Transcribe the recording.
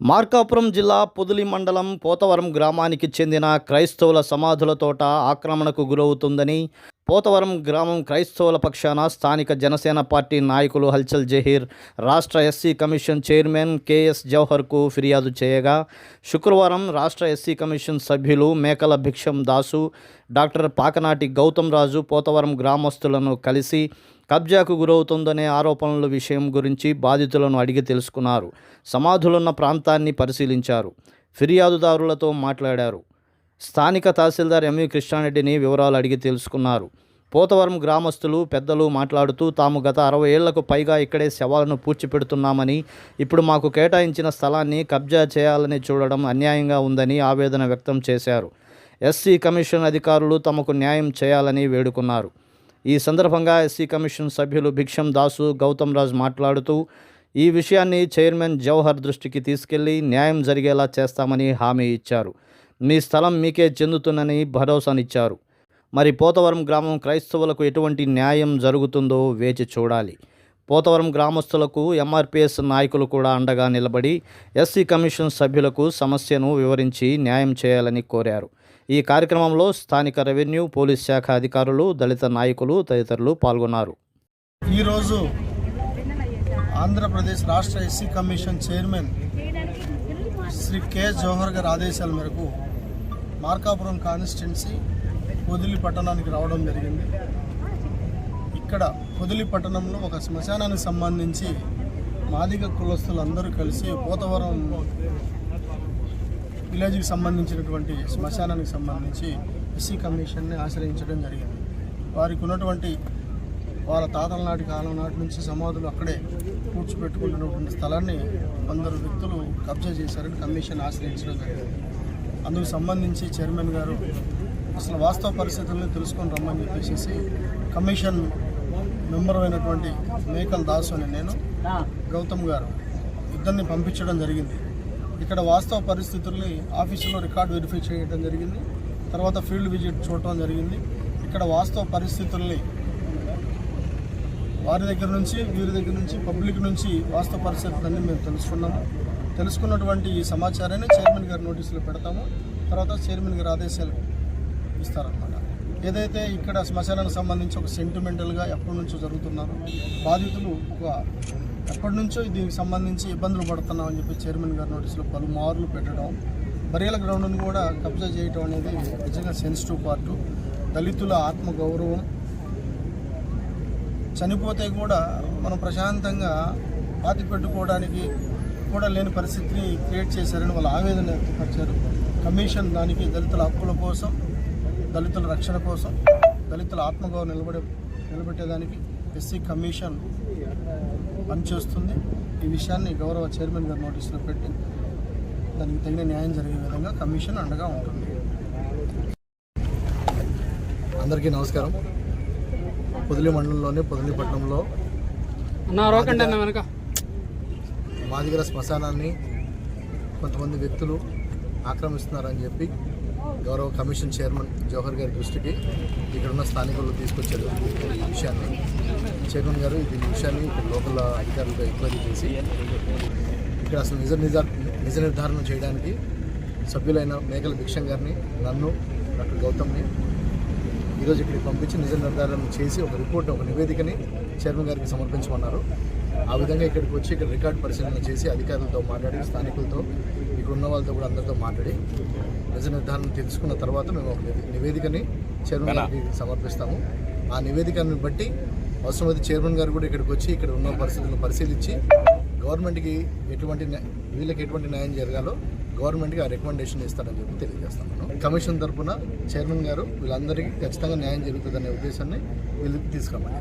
మార్కాపురం జిల్లా పొదిలి మండలం పోతవరం గ్రామానికి చెందిన క్రైస్తవుల సమాధుల తోట ఆక్రమణకు గురవుతుందని పోతవరం గ్రామం క్రైస్తవుల పక్షాన స్థానిక జనసేన పార్టీ నాయకులు హల్చల్ జహీర్ రాష్ట్ర ఎస్సీ కమిషన్ చైర్మన్ కేఎస్ జవహర్కు ఫిర్యాదు చేయగా శుక్రవారం రాష్ట్ర ఎస్సీ కమిషన్ సభ్యులు మేకల భిక్షం దాసు డాక్టర్ పాకనాటి గౌతమ్ రాజు పోతవరం గ్రామస్తులను కలిసి కబ్జాకు గురవుతుందనే ఆరోపణల విషయం గురించి బాధితులను అడిగి తెలుసుకున్నారు. సమాధులున్న ప్రాంతాన్ని పరిశీలించారు. ఫిర్యాదుదారులతో మాట్లాడారు. స్థానిక తహసీల్దార్ ఎంవి కృష్ణారెడ్డిని వివరాలు అడిగి తెలుసుకున్నారు. పోతవరం గ్రామస్తులు పెద్దలు మాట్లాడుతూ తాము గత 60 ఏళ్లకు పైగా ఇక్కడే శవాలను పూడ్చిపెడుతున్నామని, ఇప్పుడు మాకు కేటాయించిన స్థలాన్ని కబ్జా చేయాలని చూడడం అన్యాయంగా ఉందని ఆవేదన వ్యక్తం చేశారు. ఎస్సీ కమిషన్ అధికారులు తమకు న్యాయం చేయాలని వేడుకున్నారు. ఈ సందర్భంగా ఎస్సీ కమిషన్ సభ్యులు భిక్షం దాసు గౌతమ్ రాజు మాట్లాడుతూ ఈ విషయాన్ని చైర్మన్ జవహర్ దృష్టికి తీసుకెళ్లి న్యాయం జరిగేలా చేస్తామని హామీ ఇచ్చారు. మీ స్థలం మీకే చెందుతుందని భరోసానిచ్చారు. మరి పోతవరం గ్రామం క్రైస్తవులకు ఎటువంటి న్యాయం జరుగుతుందో వేచి చూడాలి. పోతవరం గ్రామస్తులకు ఎంఆర్పిఎస్ నాయకులు కూడా అండగా నిలబడి ఎస్సీ కమిషన్ సభ్యులకు సమస్యను వివరించి న్యాయం చేయాలని కోరారు. ఈ కార్యక్రమంలో స్థానిక రెవెన్యూ, పోలీస్ శాఖ అధికారులు, దళిత నాయకులు తదితరులు పాల్గొన్నారు. ఈరోజు ఆంధ్రప్రదేశ్ రాష్ట్ర SC commission chairman Shri K S Jawahar గారి ఆదేశాల మేరకు మార్కాపురం కాన్స్టిట్యున్సీ పొదిలి పట్టణానికి రావడం జరిగింది. ఇక్కడ పొదిలి పట్టణంలో ఒక శ్మశానానికి సంబంధించి మాదిగ కులస్తులందరూ కలిసి పోతవరం విలేజ్కి సంబంధించినటువంటి శ్మశానానికి సంబంధించి ఎస్సీ కమిషన్ని ఆశ్రయించడం జరిగింది. వారికి ఉన్నటువంటి వాళ్ళ తాతల నాటి కాలం నాటి నుంచి సమాధులు అక్కడే పూడ్చిపెట్టుకుంటున్నటువంటి స్థలాన్ని కొందరు వ్యక్తులు కబ్జా చేశారని కమిషన్ ఆశ్రయించడం జరిగింది. అందుకు సంబంధించి చైర్మన్ గారు అసలు వాస్తవ పరిస్థితులను తెలుసుకొని రమ్మని చెప్పేసి కమిషన్ మెంబర్ అయినటువంటి మేకల్ దాసు అని నేను, గౌతమ్ గారు ఇద్దరిని పంపించడం జరిగింది. ఇక్కడ వాస్తవ పరిస్థితుల్ని ఆఫీసులో రికార్డు వెరిఫై చేయడం జరిగింది. తర్వాత ఫీల్డ్ విజిట్ చూడటం జరిగింది. ఇక్కడ వాస్తవ పరిస్థితుల్ని వారి దగ్గర నుంచి, వీరి దగ్గర నుంచి, పబ్లిక్ నుంచి వాస్తవ పరిస్థితులన్నీ మేము తెలుసుకున్నటువంటి ఈ సమాచారాన్ని చైర్మన్ గారి నోటీసులో పెడతాము. తర్వాత చైర్మన్ గారి ఆదేశాలు ఇస్తారన్నమాట. ఏదైతే ఇక్కడ శ్మశానానికి సంబంధించి ఒక సెంటిమెంటల్గా ఎప్పటి నుంచో జరుగుతున్నారు, బాధితులు ఎప్పటి నుంచో దీనికి సంబంధించి ఇబ్బందులు పడుతున్నామని చెప్పి చైర్మన్ గారి నోటీసులో పలుమార్లు పెట్టడం, బరియల గ్రౌండ్ను కూడా కబ్జా చేయడం అనేది నిజంగా సెన్సిటివ్ పార్టు. దళితుల ఆత్మగౌరవం, చనిపోతే కూడా మనం ప్రశాంతంగా పాతి పెట్టుకోవడానికి కూడా లేని పరిస్థితిని క్రియేట్ చేశారని వాళ్ళ ఆవేదన వ్యక్తపరిచారు. కమిషన్ దానికి దళితుల హక్కుల కోసం, దళితుల రక్షణ కోసం, దళితుల ఆత్మగౌరవం నిలబెట్టేదానికి ఎస్సీ కమిషన్ పనిచేస్తుంది. ఈ విషయాన్ని గౌరవ చైర్మన్ గారి నోటీసులో పెట్టి దానికి తగిన న్యాయం జరిగే విధంగా కమిషన్ అండగా ఉంటుంది. అందరికీ నమస్కారం. పొదిలి మండలంలోని పొదిలి పట్టణంలో మాదిగల శ్మశానాన్ని కొంతమంది వ్యక్తులు ఆక్రమిస్తున్నారని చెప్పి గౌరవ కమిషన్ చైర్మన్ జవహర్ గారి దృష్టికి ఇక్కడున్న స్థానికులు తీసుకొచ్చారు. ఈ విషయాన్ని చైర్మన్ గారు ఈ విషయాన్ని ఇక్కడ లోకల్ అధికారులతో ఎంక్వైరీ చేసి ఇక్కడ అసలు నిజ నిర్ధారణ చేయడానికి సభ్యులైన మేకల భిక్షం గారిని, నన్ను, డాక్టర్ గౌతమ్ని ఈరోజు ఇక్కడికి పంపించి నిజ నిర్ధారణ చేసి ఒక రిపోర్ట్, ఒక నివేదికని చైర్మన్ గారికి సమర్పించమన్నారు. ఆ విధంగా ఇక్కడికి వచ్చి ఇక్కడ రికార్డు పరిశీలన చేసి అధికారులతో మాట్లాడి, స్థానికులతో, ఇక్కడ ఉన్న వాళ్ళతో కూడా అందరితో మాట్లాడి నిజ నిర్ధారణ తెలుసుకున్న తర్వాత మేము ఒక నివేదికని చైర్మన్ గారికి సమర్పిస్తాము. ఆ నివేదికను బట్టి అవసరమైతే చైర్మన్ గారు కూడా ఇక్కడికి వచ్చి ఇక్కడ ఉన్న పరిస్థితులను పరిశీలించి గవర్నమెంట్కి వీళ్ళకి ఎటువంటి న్యాయం జరగాలో గవర్నమెంట్కి ఆ రికమెండేషన్ ఇస్తారని చెప్పి తెలియజేస్తాను. కమిషన్ తరఫున చైర్మన్ గారు వీళ్ళందరికీ ఖచ్చితంగా న్యాయం జరుగుతుందనే ఉద్దేశాన్ని వీళ్ళకి తీసుకురామని